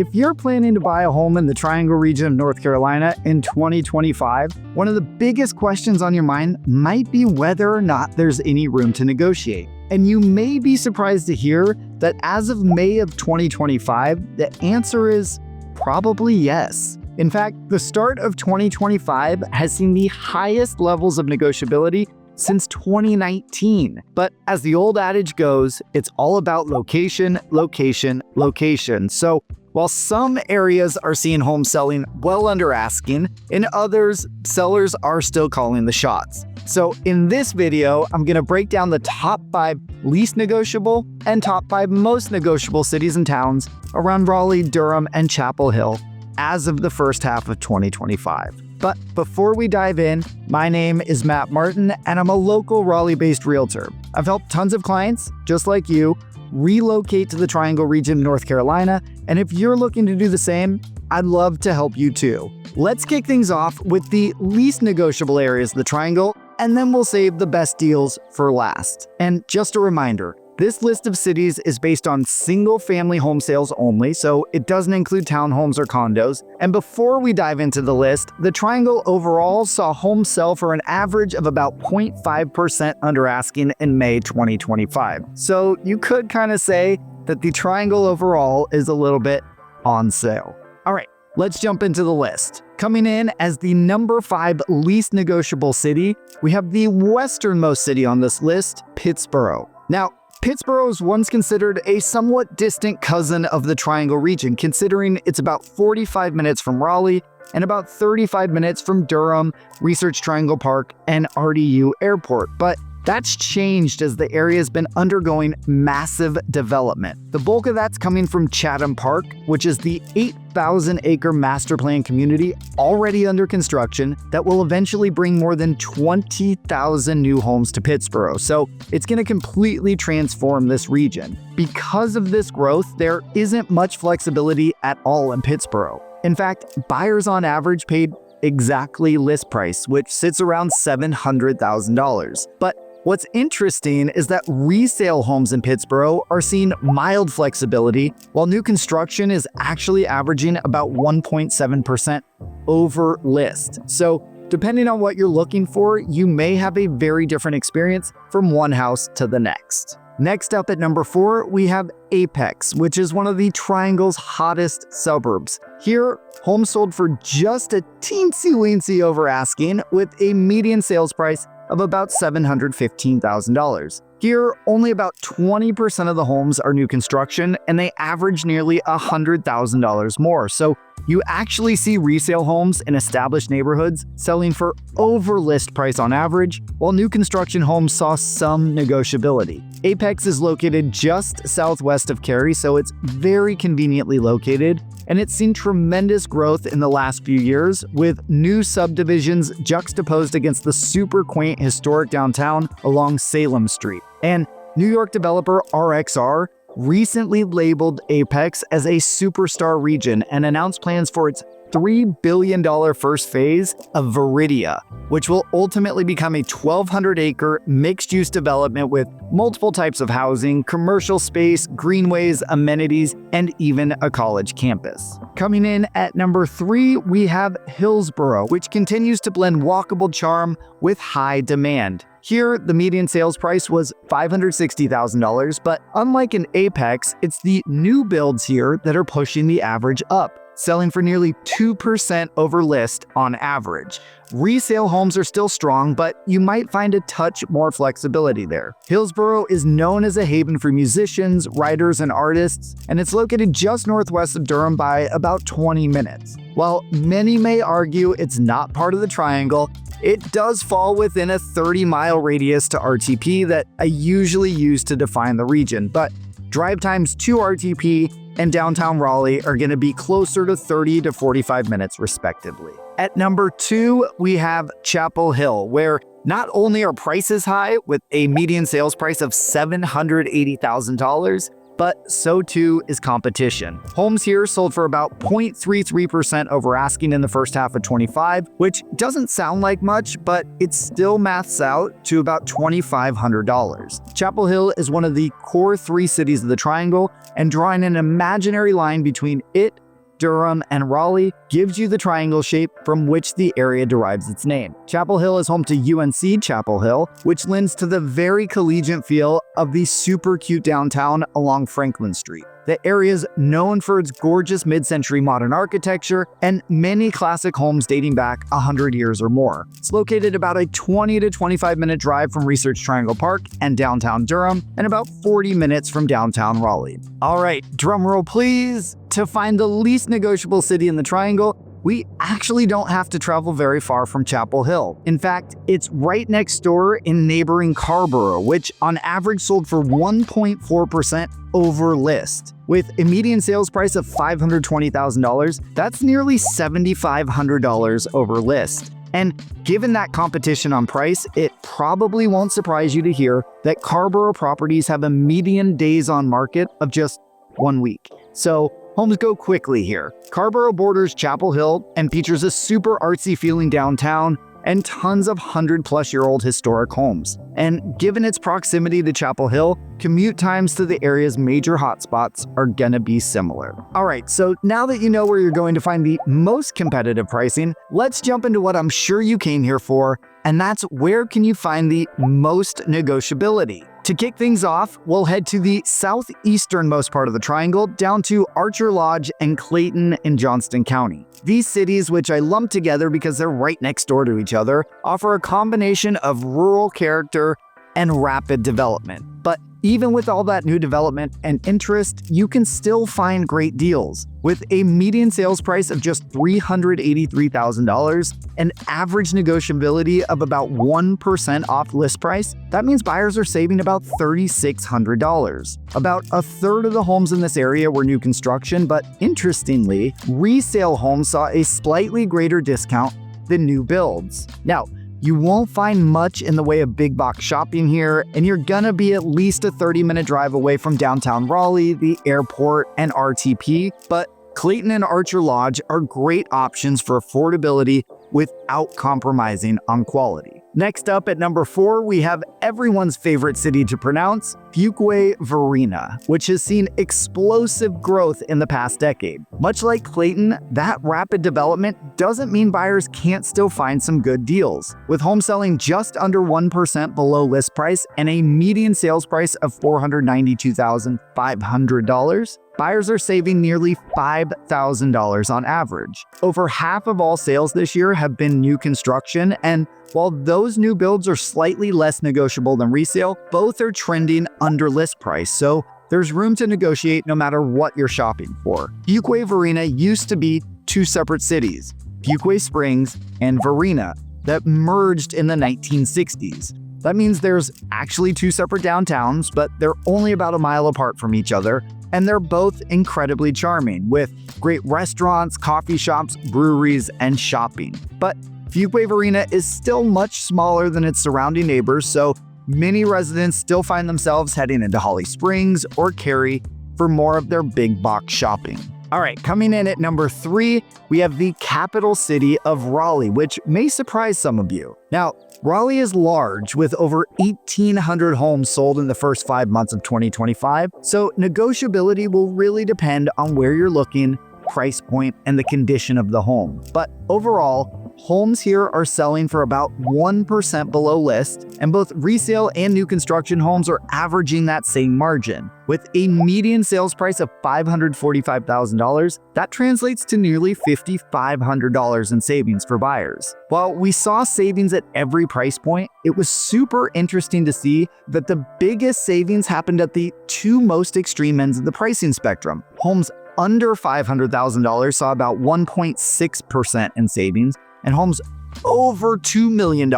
If you're planning to buy a home in the Triangle region of North Carolina in 2025, one of the biggest questions on your mind might be whether or not there's any room to negotiate. And you may be surprised to hear that as of May of 2025, the answer is probably yes. In fact, the start of 2025 has seen the highest levels of negotiability since 2019. But as the old adage goes, it's all about location, location, location. So while some areas are seeing homes selling well under asking, in others, sellers are still calling the shots. So in this video, I'm going to break down the top 5 least negotiable and top 5 most negotiable cities and towns around Raleigh, Durham, and Chapel Hill as of the first half of 2025. But before we dive in, my name is Matt Martin, and I'm a local Raleigh-based realtor. I've helped tons of clients, just like you, relocate to the Triangle region of North Carolina, and if you're looking to do the same, I'd love to help you too. Let's kick things off with the least negotiable areas of the Triangle, and then we'll save the best deals for last. And just a reminder, this list of cities is based on single-family home sales only, so it doesn't include townhomes or condos. And before we dive into the list, the Triangle overall saw homes sell for an average of about 0.5% under asking in May 2025. So you could kind of say that the Triangle overall is a little bit on sale. All right, let's jump into the list. Coming in as the number 5 least negotiable city, we have the westernmost city on this list, Pittsboro. Now, Pittsboro was once considered a somewhat distant cousin of the Triangle region, considering it's about 45 minutes from Raleigh and about 35 minutes from Durham, Research Triangle Park, and RDU Airport. But that's changed as the area has been undergoing massive development. The bulk of that's coming from Chatham Park, which is the 8,000-acre master plan community already under construction that will eventually bring more than 20,000 new homes to Pittsboro. So it's going to completely transform this region. Because of this growth, there isn't much flexibility at all in Pittsboro. In fact, buyers on average paid exactly list price, which sits around $700,000. But what's interesting is that resale homes in Pittsboro are seeing mild flexibility, while new construction is actually averaging about 1.7% over list. So depending on what you're looking for, you may have a very different experience from one house to the next. Next up at number 4, we have Apex, which is one of the Triangle's hottest suburbs. Here, homes sold for just a teensy-weensy over asking, with a median sales price of about $715,000. Here, only about 20% of the homes are new construction, and they average nearly $100,000 more. So you actually see resale homes in established neighborhoods selling for over list price on average, while new construction homes saw some negotiability. Apex is located just southwest of Cary, so it's very conveniently located, and it's seen tremendous growth in the last few years, with new subdivisions juxtaposed against the super quaint historic downtown along Salem Street. And New York developer RXR recently labeled Apex as a superstar region and announced plans for its $3 billion first phase of Viridia, which will ultimately become a 1,200-acre mixed-use development with multiple types of housing, commercial space, greenways, amenities, and even a college campus. Coming in at number 3, we have Hillborough, which continues to blend walkable charm with high demand. Here, the median sales price was $560,000, but unlike in Apex, it's the new builds here that are pushing the average up, selling for nearly 2% over list on average. Resale homes are still strong, but you might find a touch more flexibility there. Hillborough is known as a haven for musicians, writers, and artists, and it's located just northwest of Durham by about 20 minutes. While many may argue it's not part of the Triangle, it does fall within a 30-mile radius to RTP that I usually use to define the region, but drive times to RTP and downtown Raleigh are going to be closer to 30 to 45 minutes respectively. At number 2, we have Chapel Hill, where not only are prices high with a median sales price of $780,000, but so too is competition. Homes here sold for about 0.33% over asking in the first half of 25, which doesn't sound like much, but it still maths out to about $2,500. Chapel Hill is one of the core 3 cities of the Triangle, and drawing an imaginary line between it Durham, and Raleigh gives you the triangle shape from which the area derives its name. Chapel Hill is home to UNC Chapel Hill, which lends to the very collegiate feel of the super cute downtown along Franklin Street. The area is known for its gorgeous mid-century modern architecture and many classic homes dating back 100 years or more. It's located about a 20 to 25-minute drive from Research Triangle Park and downtown Durham, and about 40 minutes from downtown Raleigh. All right, drumroll please. To find the least negotiable city in the Triangle, we actually don't have to travel very far from Chapel Hill. In fact, it's right next door in neighboring Carrboro, which on average sold for 1.4% over list. With a median sales price of $520,000, that's nearly $7,500 over list. And given that competition on price, it probably won't surprise you to hear that Carrboro properties have a median days on market of just 1 week. So homes go quickly here. Carrboro borders Chapel Hill and features a super artsy feeling downtown and tons of 100-plus-year-old historic homes. And given its proximity to Chapel Hill, commute times to the area's major hotspots are gonna be similar. All right, so now that you know where you're going to find the most competitive pricing, let's jump into what I'm sure you came here for, and that's where can you find the most negotiability. To kick things off, we'll head to the southeasternmost part of the Triangle, down to Archer Lodge and Clayton in Johnston County. These cities, which I lump together because they're right next door to each other, offer a combination of rural character and rapid development. But even with all that new development and interest, you can still find great deals. With a median sales price of just $383,000, an average negotiability of about 1% off list price, that means buyers are saving about $3,600. About a third of the homes in this area were new construction, but interestingly, resale homes saw a slightly greater discount than new builds. Now, you won't find much in the way of big box shopping here, and you're gonna be at least a 30-minute drive away from downtown Raleigh, the airport, and RTP, but Clayton and Archer Lodge are great options for affordability without compromising on quality. Next up at number 4, we have everyone's favorite city to pronounce, Fuquay-Varina, which has seen explosive growth in the past decade. Much like Clayton, that rapid development doesn't mean buyers can't still find some good deals. With homes selling just under 1% below list price and a median sales price of $492,500, buyers are saving nearly $5,000 on average. Over half of all sales this year have been new construction, and while those new builds are slightly less negotiable than resale, both are trending under list price, so there's room to negotiate no matter what you're shopping for. Fuquay-Varina used to be two separate cities, Fuquay Springs and Varina, that merged in the 1960s. That means there's actually two separate downtowns, but they're only about a mile apart from each other, and they're both incredibly charming, with great restaurants, coffee shops, breweries, and shopping. But Fuquay-Varina is still much smaller than its surrounding neighbors, so many residents still find themselves heading into Holly Springs or Cary for more of their big box shopping. All right, coming in at number 3, we have the capital city of Raleigh, which may surprise some of you. Now, Raleigh is large, with over 1,800 homes sold in the first 5 months of 2025, so negotiability will really depend on where you're looking, price point, and the condition of the home. But overall, homes here are selling for about 1% below list, and both resale and new construction homes are averaging that same margin. With a median sales price of $545,000, that translates to nearly $5,500 in savings for buyers. While we saw savings at every price point, it was super interesting to see that the biggest savings happened at the two most extreme ends of the pricing spectrum. Homes under $500,000 saw about 1.6% in savings, and homes over $2 million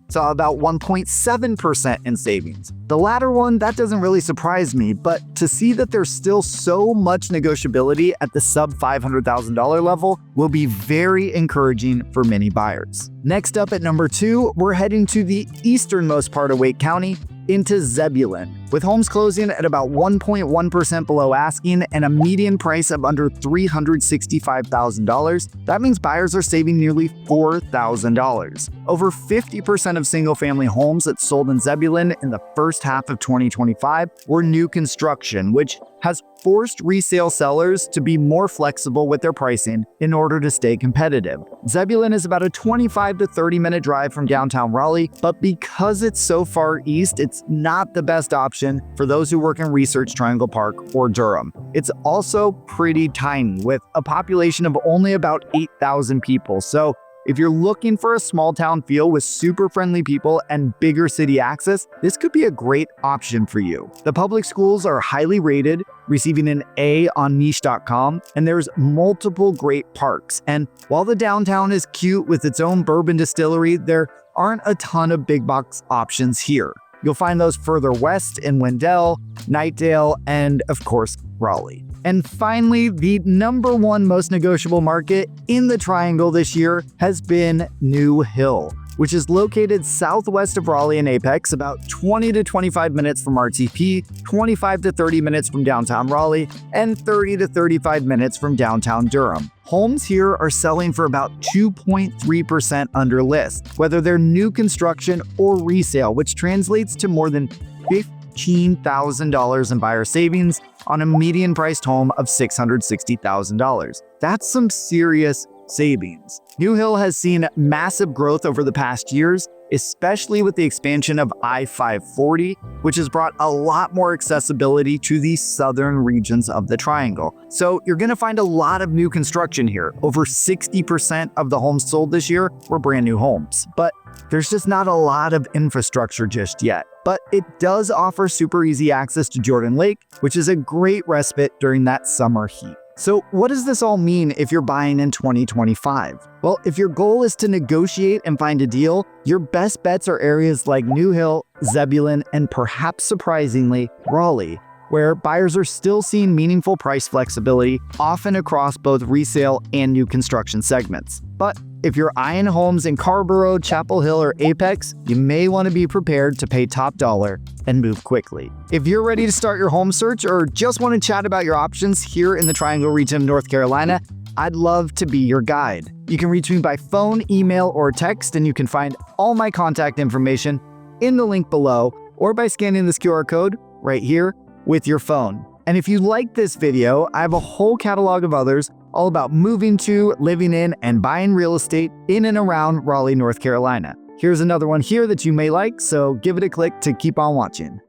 saw about 1.7% in savings. The latter one, that doesn't really surprise me, but to see that there's still so much negotiability at the sub $500,000 level will be very encouraging for many buyers. Next up at number 2, we're heading to the easternmost part of Wake County, into Zebulon, with homes closing at about 1.1% below asking and a median price of under $365,000. That means buyers are saving nearly $4,000. Over 50% of single-family homes that sold in Zebulon in the first half of 2025 were new construction, which has forced resale sellers to be more flexible with their pricing in order to stay competitive. Zebulon is about a 25 to 30-minute drive from downtown Raleigh, but because it's so far east, it's not the best option for those who work in Research Triangle Park or Durham. It's also pretty tiny, with a population of only about 8,000 people, so if you're looking for a small town feel with super friendly people and bigger city access, this could be a great option for you. The public schools are highly rated, receiving an A on niche.com, and there's multiple great parks. And while the downtown is cute with its own bourbon distillery, there aren't a ton of big box options here. You'll find those further west in Wendell, Knightdale, and of course, Raleigh. And finally, the #1 most negotiable market in the Triangle this year has been New Hill, which is located southwest of Raleigh and Apex, about 20 to 25 minutes from RTP, 25 to 30 minutes from downtown Raleigh, and 30 to 35 minutes from downtown Durham. Homes here are selling for about 2.3% under list, whether they're new construction or resale, which translates to more than $15,000 in buyer savings on a median priced home of $660,000. That's some serious savings. New Hill has seen massive growth over the past years, especially with the expansion of I-540, which has brought a lot more accessibility to the southern regions of the Triangle. So you're going to find a lot of new construction here. Over 60% of the homes sold this year were brand new homes. But there's just not a lot of infrastructure just yet. But it does offer super easy access to Jordan Lake, which is a great respite during that summer heat. So what does this all mean if you're buying in 2025? Well, if your goal is to negotiate and find a deal, your best bets are areas like New Hill, Zebulon, and perhaps surprisingly, Raleigh, where buyers are still seeing meaningful price flexibility, often across both resale and new construction segments. But if you're eyeing homes in Carrboro, Chapel Hill, or Apex, you may want to be prepared to pay top dollar and move quickly. If you're ready to start your home search or just want to chat about your options here in the Triangle region of North Carolina, I'd love to be your guide. You can reach me by phone, email, or text, and you can find all my contact information in the link below or by scanning this QR code right here with your phone. And if you like this video, I have a whole catalog of others all about moving to, living in, and buying real estate in and around Raleigh, North Carolina. Here's another one here that you may like, so give it a click to keep on watching.